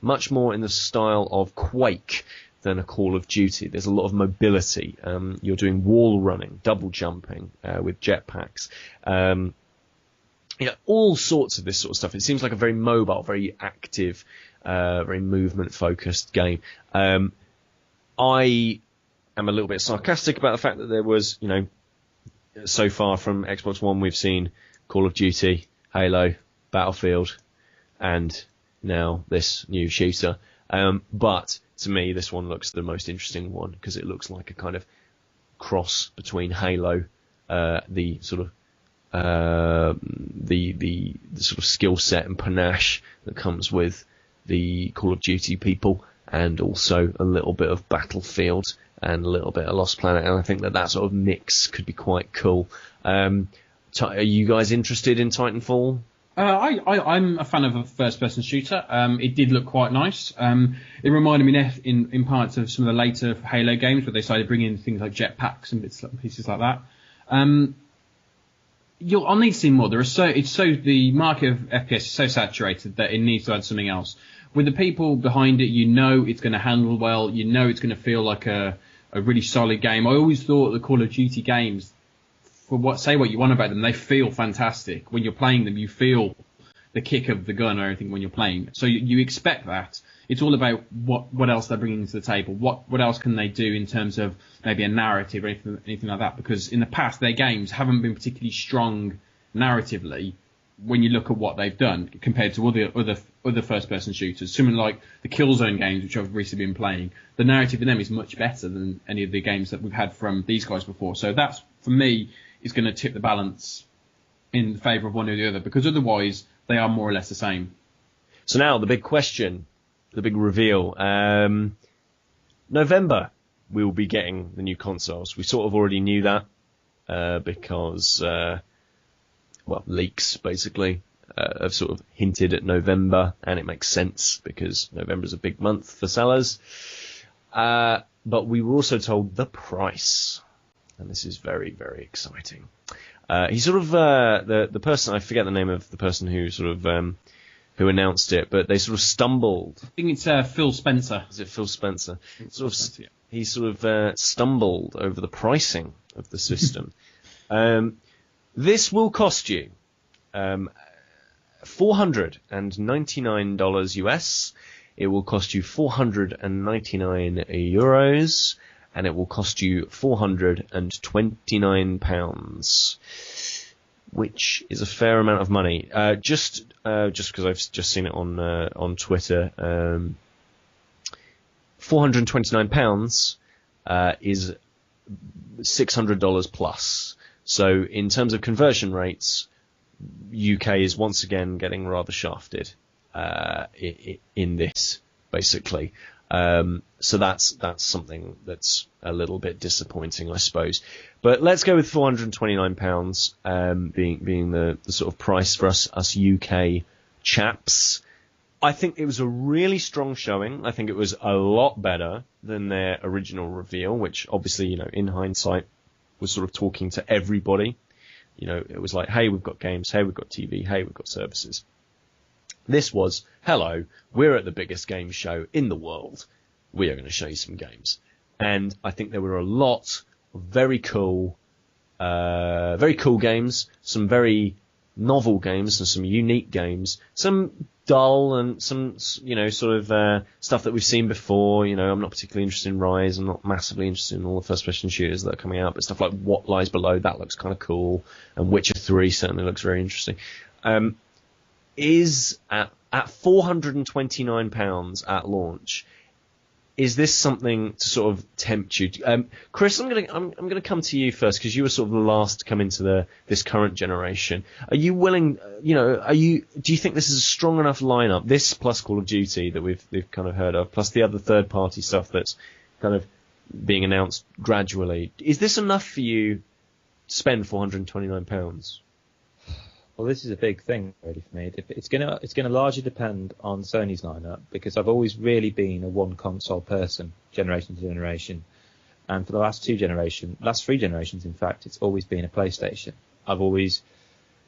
much more in the style of Quake than a Call of Duty. There's a lot of mobility. You're doing wall running, double jumping with jetpacks. all sorts of this sort of stuff. It seems like a very mobile, very active, very movement-focused game. I am a little bit sarcastic about the fact that there was, so far from Xbox One, we've seen Call of Duty, Halo, Battlefield, and now this new shooter. But to me, this one looks the most interesting one because it looks like a kind of cross between Halo, the sort of the sort of skill set and panache that comes with the Call of Duty people, and also a little bit of Battlefield and a little bit of Lost Planet, and I think that sort of mix could be quite cool. Are you guys interested in Titanfall? I'm a fan of a first-person shooter. It did look quite nice. It reminded me in parts of some of the later Halo games where they started bringing in things like jetpacks and pieces like that. I'll need to see more. The market of FPS is so saturated that it needs to add something else. With the people behind it, it's going to handle well. It's going to feel like a really solid game. I always thought the Call of Duty games, say what you want about them, they feel fantastic. When you're playing them, you feel the kick of the gun or everything when you're playing. So you expect that. It's all about what else they're bringing to the table. What else can they do in terms of maybe a narrative or anything like that? Because in the past, their games haven't been particularly strong narratively when you look at what they've done compared to other first-person shooters. Something like the Killzone games, which I've recently been playing. The narrative in them is much better than any of the games that we've had from these guys before. So that's, for me, is going to tip the balance in favour of one or the other, because otherwise they are more or less the same. So now the big question, the big reveal. November, we will be getting the new consoles. We sort of already knew that because, leaks basically have sort of hinted at November, and it makes sense because November is a big month for sellers. But we were also told the price. And this is very, very exciting. He sort of, the person, I forget the name of the person who sort of, who announced it, but they sort of stumbled. I think it's Phil Spencer. Is it Phil Spencer? He sort of stumbled over the pricing of the system. This will cost you $499 US. It will cost you 499 euros. And it will cost you £429, which is a fair amount of money. Just because I've just seen it on Twitter, £429 is $600 plus. So in terms of conversion rates, UK is once again getting rather shafted in this, basically. So that's something that's a little bit disappointing, I suppose. But let's go with £429 being the sort of price for us UK chaps. I think it was a really strong showing. I think it was a lot better than their original reveal, which obviously, in hindsight, was sort of talking to everybody. It was like, hey, we've got games, hey, we've got TV, hey, we've got services. This was, hello, we're at the biggest game show in the world. We are going to show you some games. And I think there were a lot of very cool games, some very novel games and some unique games, some dull and some, sort of stuff that we've seen before. I'm not particularly interested in RYSE. I'm not massively interested in all the first-person shooters that are coming out, but stuff like What Lies Below, that looks kind of cool. And Witcher 3 certainly looks very interesting. Is at £429 at launch. Is this something to sort of tempt you? Kris, I'm gonna come to you first because you were sort of the last to come into this current generation. Are you willing? Do you think this is a strong enough lineup? This plus Call of Duty that we've kind of heard of, plus the other third party stuff that's kind of being announced gradually. Is this enough for you to spend £429? Well, this is a big thing really for me. It's gonna largely depend on Sony's lineup, because I've always really been a one console person, generation to generation, and for the last three generations, in fact, it's always been a PlayStation. I've always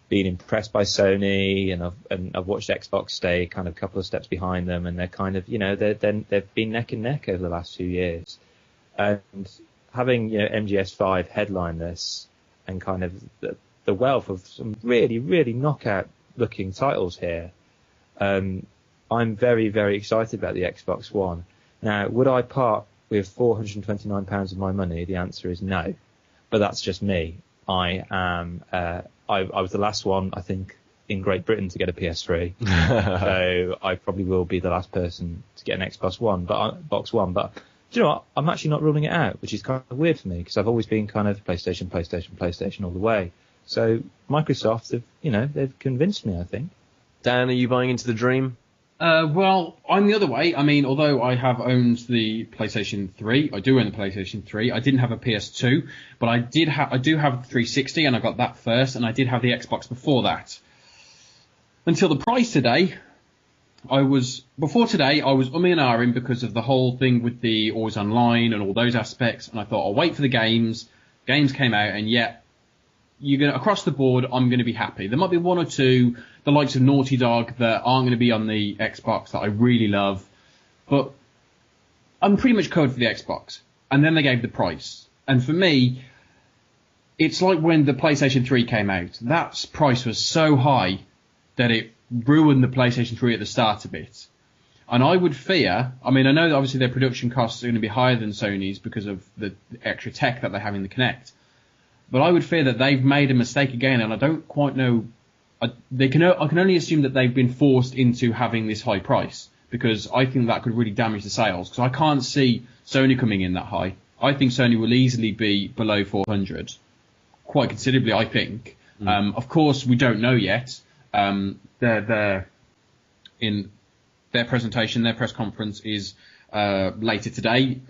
been impressed by Sony, and I've watched Xbox stay kind of a couple of steps behind them, and they're kind of they've been neck and neck over the last few years, and having MGS5 headline this and kind of the the wealth of some really, really knockout-looking titles here. I'm very, very excited about the Xbox One. Now, would I part with £429 of my money? The answer is no. But that's just me. I was the last one, I think, in Great Britain to get a PS3. So I probably will be the last person to get an Xbox One. But do you know what? I'm actually not ruling it out, which is kind of weird for me because I've always been kind of PlayStation all the way. So Microsoft they've convinced me, I think. Dan, are you buying into the dream? Well, I'm the other way. I mean, although I have owned the PlayStation 3, I do own the PlayStation 3. I didn't have a PS2, but I do have the 360, and I got that first, and I did have the Xbox before that. Until the price today, I was umming and ahhing because of the whole thing with the always online and all those aspects, and I thought I'll wait for the games. Games came out, and yet across the board, I'm going to be happy. There might be one or two, the likes of Naughty Dog, that aren't going to be on the Xbox that I really love, but I'm pretty much covered for the Xbox. And then they gave the price. And for me, it's like when the PlayStation 3 came out. That price was so high that it ruined the PlayStation 3 at the start a bit. And I would fear, I mean, I know that obviously their production costs are going to be higher than Sony's because of the extra tech that they have in the Kinect. But I would fear that they've made a mistake again, and I don't quite know. I can only assume that they've been forced into having this high price, because I think that could really damage the sales. Because I can't see Sony coming in that high. I think Sony will easily be below 400, quite considerably, I think. Of course, we don't know yet. They're in their presentation, their press conference is later today,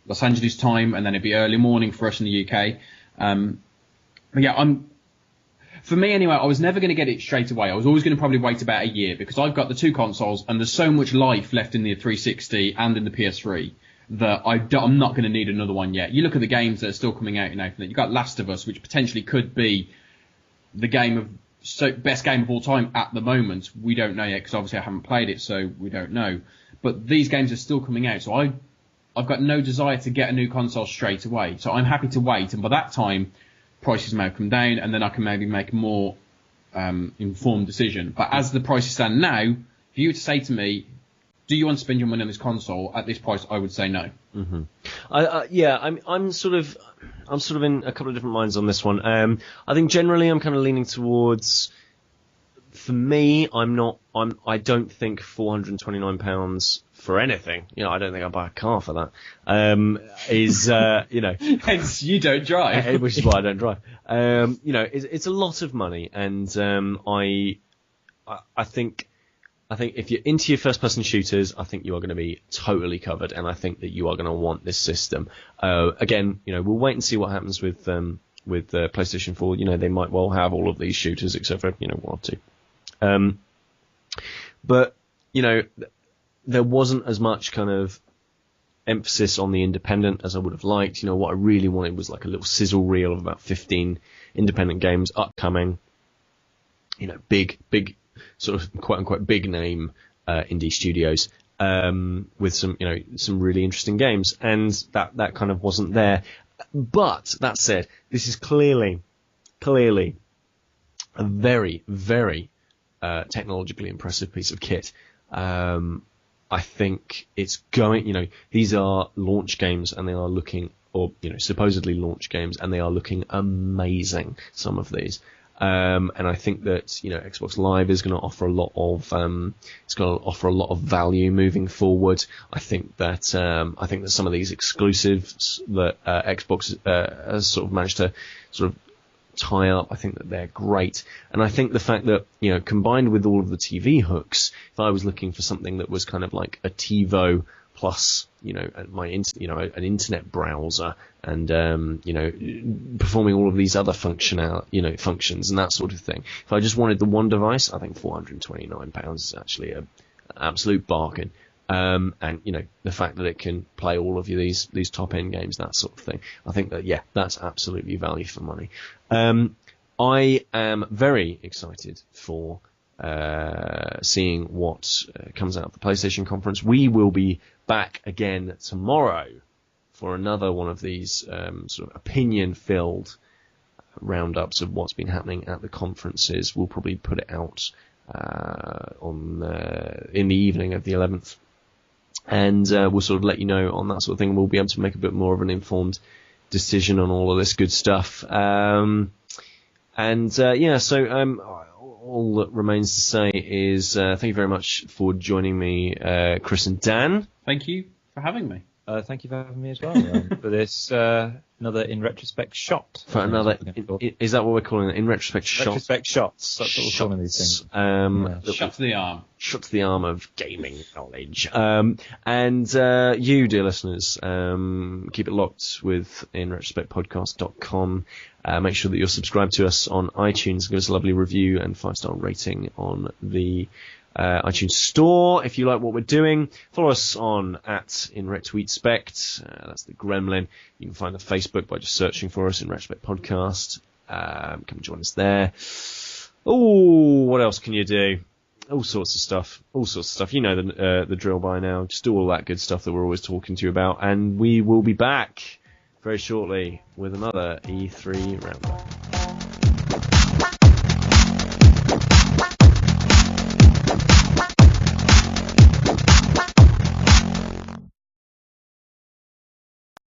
Los Angeles time, and then it'll be early morning for us in the UK. But yeah, for me anyway, I was never going to get it straight away. I was always going to probably wait about a year because I've got the two consoles and there's so much life left in the 360 and in the PS3 that I'm not going to need another one yet. You look at the games that are still coming out, you've got Last of Us, which potentially could be the best game of all time at the moment. We don't know yet because obviously I haven't played it, so we don't know. But these games are still coming out, so I've got no desire to get a new console straight away. So I'm happy to wait, and by that time, prices may come down, and then I can maybe make a more informed decision. But as the prices stand now, if you were to say to me, do you want to spend your money on this console at this price, I would say no. Mm-hmm. I'm sort of in a couple of different minds on this one. I think generally I'm kind of leaning towards. For me, I don't think £429 for anything. I don't think I'll buy a car for that. Hence, you don't drive. Which is why I don't drive. It's a lot of money, and I think if you're into your first-person shooters, I think you are going to be totally covered, and I think that you are going to want this system. Again, we'll wait and see what happens with PlayStation 4. They might well have all of these shooters, except for one or two. But there wasn't as much kind of emphasis on the independent as I would have liked. What I really wanted was like a little sizzle reel of about 15 independent games upcoming. Big sort of quote unquote big name indie studios with some really interesting games, and that kind of wasn't there. But that said, this is clearly a very, very technologically impressive piece of kit. I think it's going, these are launch games and they are looking, or, supposedly launch games, and they are looking amazing, some of these. And I think that, Xbox Live is going to offer a lot of value moving forward. I think that some of these exclusives that Xbox has sort of managed to sort of tie up, I think that they're great. And I think the fact that, combined with all of the TV hooks, if I was looking for something that was kind of like a TiVo plus, an internet browser and, performing all of these other functions and that sort of thing. If I just wanted the one device, I think £429 is actually an absolute bargain. And the fact that it can play all of these top end games, that sort of thing, I think that that's absolutely value for money. I am very excited for seeing what comes out of the PlayStation conference. We will be back again tomorrow for another one of these sort of opinion filled roundups of what's been happening at the conferences. We'll probably put it out in the evening of the 11th, and we'll sort of let you know on that sort of thing. We'll be able to make a bit more of an informed decision on all of this good stuff. So all that remains to say is thank you very much for joining me, Kris and Dan. Thank you for having me. Thank you for having me as well for this another in retrospect shot. For another, is that what we're calling it? In retrospect shot. Retrospect shots. That's what we're calling these things. Shot to the arm. Shot to the arm of gaming knowledge. And you, dear listeners, keep it locked with InRetrospectPodcast.com. Make sure that you're subscribed to us on iTunes. Give us a lovely review and 5-star rating on the iTunes Store if you like what we're doing. Follow us on @InRetroSpect. That's the gremlin. You can find the Facebook by just searching for us in Retrospect Podcast. Come join us there. Oh, what else can you do? All sorts of stuff. You know the drill by now. Just do all that good stuff that we're always talking to you about. And we will be back very shortly with another E3 roundup.